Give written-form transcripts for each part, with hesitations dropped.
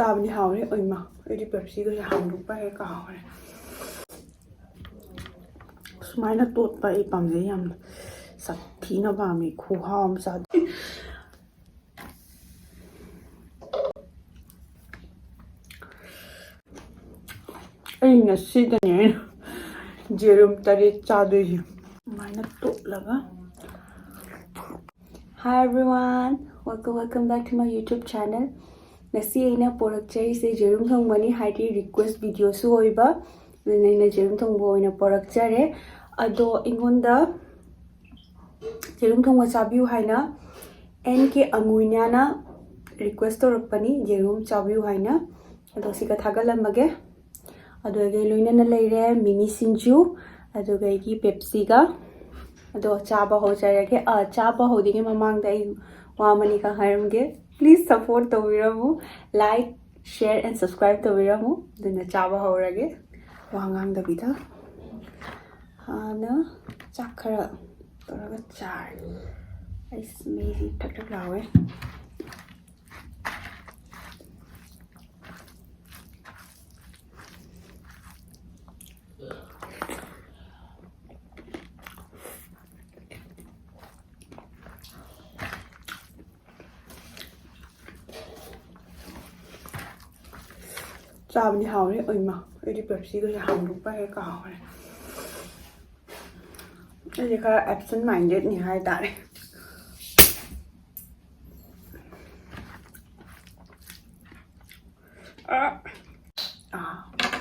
चाबनी हावरे ओइमा एडी पेप्सी को हामदु पाए कावरे सुमाइना तोत पाए पामजे याम साथीना पामी खुहाम सा ai ngasiदने जेरुम तरे चादोइ सुमाइना तोत लगा Hi everyone, welcome back to my YouTube channel. Ngasi aina porakchari se jerum thongmani haiti request video su oiba naina jerum thongbo oina porakchare ado ingonda jerum thongwa chabiu haina NK Amuinyana request torakpani jerum chabiu haina ado sika thagalamage ado ge loina na leire mini sinju ado ge ki Pepsi ga ado chaba ho jarage chaba ho dinge mamang dai wamani ka haramge please support the viramu like share and subscribe to viramu dina chaba ho rage wangang da bida hana chakra toraga char ai smezi tak tak lawe चाबनी हावरे ओइमा एडी Pepsi को हामदु पाए कावरे एडी खरा एब्सेंट माइंडेड नि हाय तारे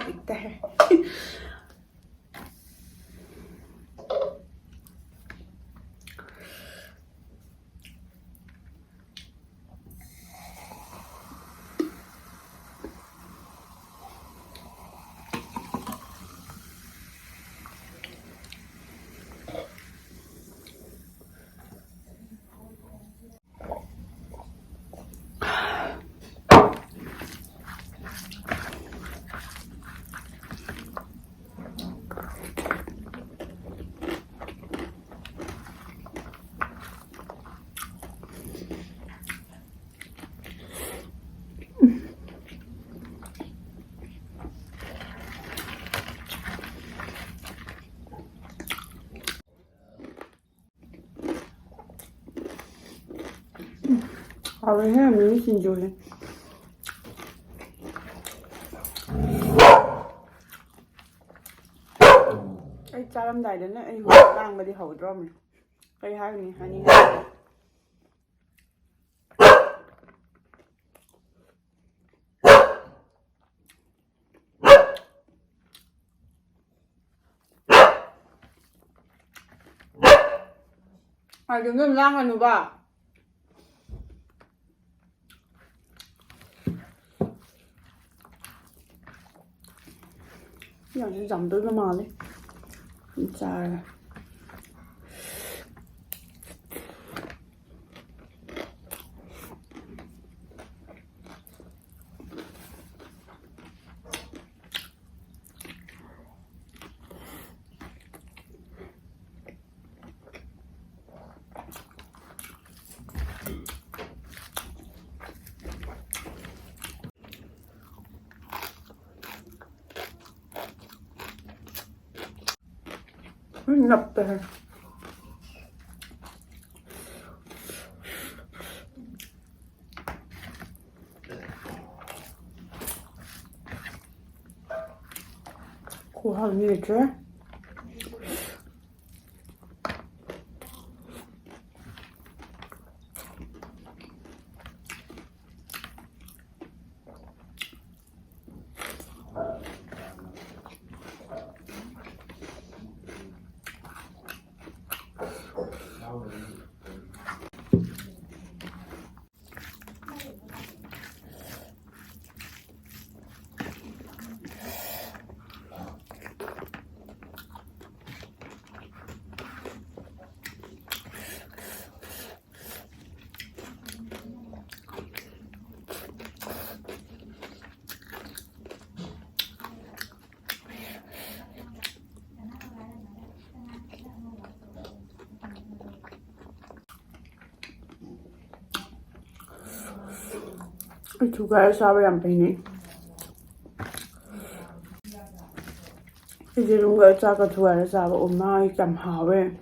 दिखता है Our hair is enjoying. Ai charam dai den ai ho lang ba di ho drom ni. Ai hai ni hani. Ai đừng lang anu ba. Yang giảm tới cái màu đấy, trời. Ngập rồi 고하는 게 돼? 두 가지 사업을 안 빼니. 이제 뭔가 짜가 두 가지 사업 엄마 이게 안 하왜.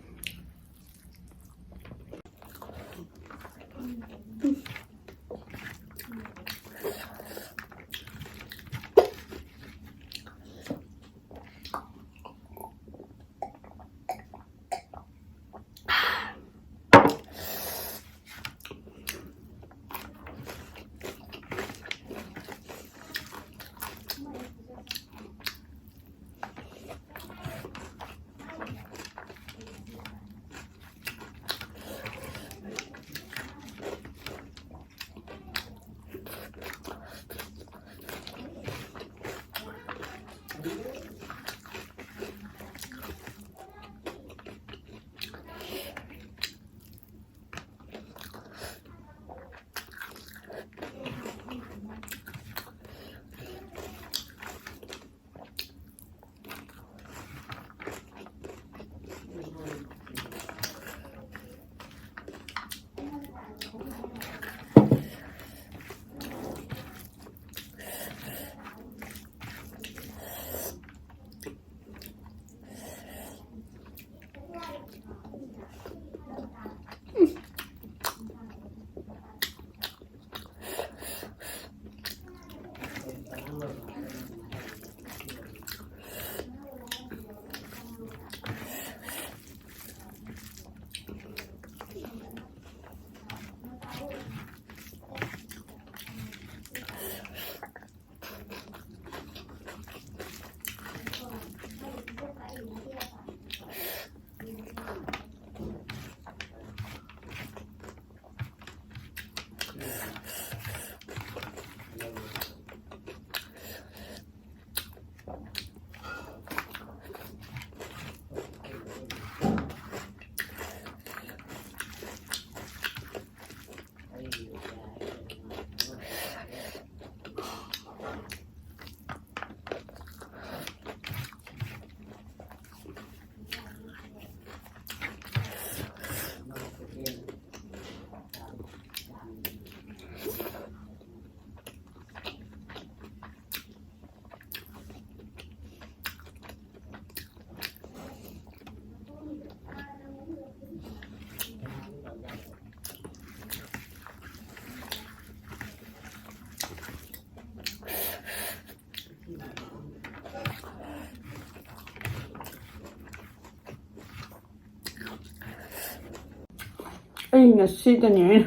ꯑꯩ ꯉꯁꯤꯗꯅꯦ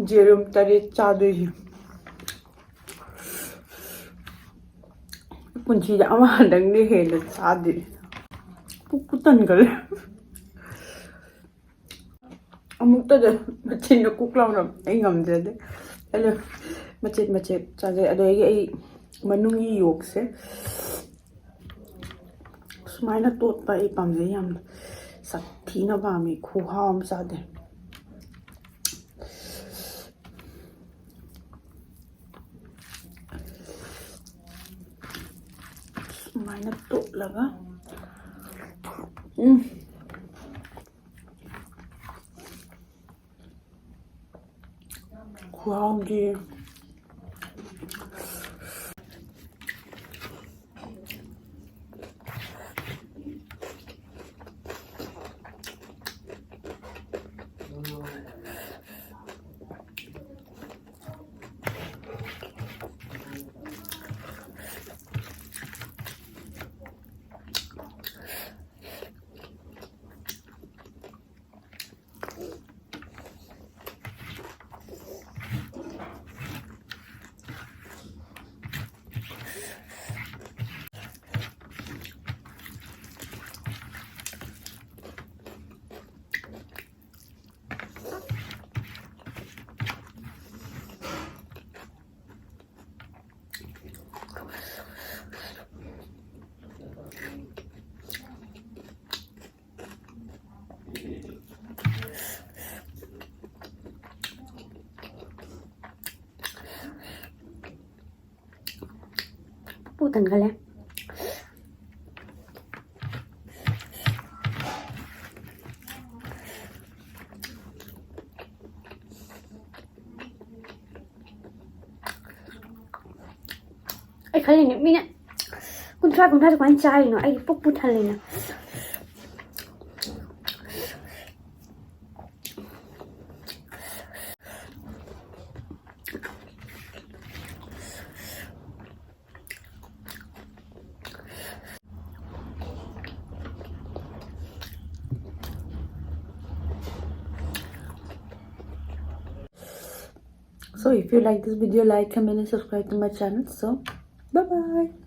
ꯖꯦꯔꯨꯝ 8 ꯆꯥꯗꯣꯏꯁꯦ ꯄꯨꯟꯁꯤꯗ ꯑꯃꯗꯪꯗꯤ ꯍꯦꯟꯅ ꯆꯥꯗꯦ ꯄꯨꯛꯄꯨ ꯇꯟꯒꯜꯂꯦ ꯑꯃꯨꯛꯇꯗ ꯃꯆꯤꯟꯅ cook ꯂꯥꯎꯅ ꯑꯩ ꯉꯝꯖꯗꯦ ꯑꯗꯣ ꯃꯆꯦꯠ ꯃꯆꯦꯠ ꯆꯥꯖꯩ ꯑꯗꯒꯤ ꯑꯩ ꯃꯅꯨꯡꯒꯤ ꯌꯣꯛꯁꯦ ꯁꯨꯃꯥꯏꯅ ꯇꯣꯠꯄ ꯑꯩ ꯄꯥꯝꯖꯩ ꯌꯥꯝꯅ ꯁꯥꯊꯤꯅ ꯄꯥꯝꯃꯤ ꯈꯨꯍꯥꯎ ꯑꯃ ꯆꯥꯗꯦ sumainya tuk laga wow dia tanggal ya Ay, kali niya, mina. Kung try kumain chay, no? Ay, puputan na. So if you like this video, like, comment and subscribe to my channel. So bye bye.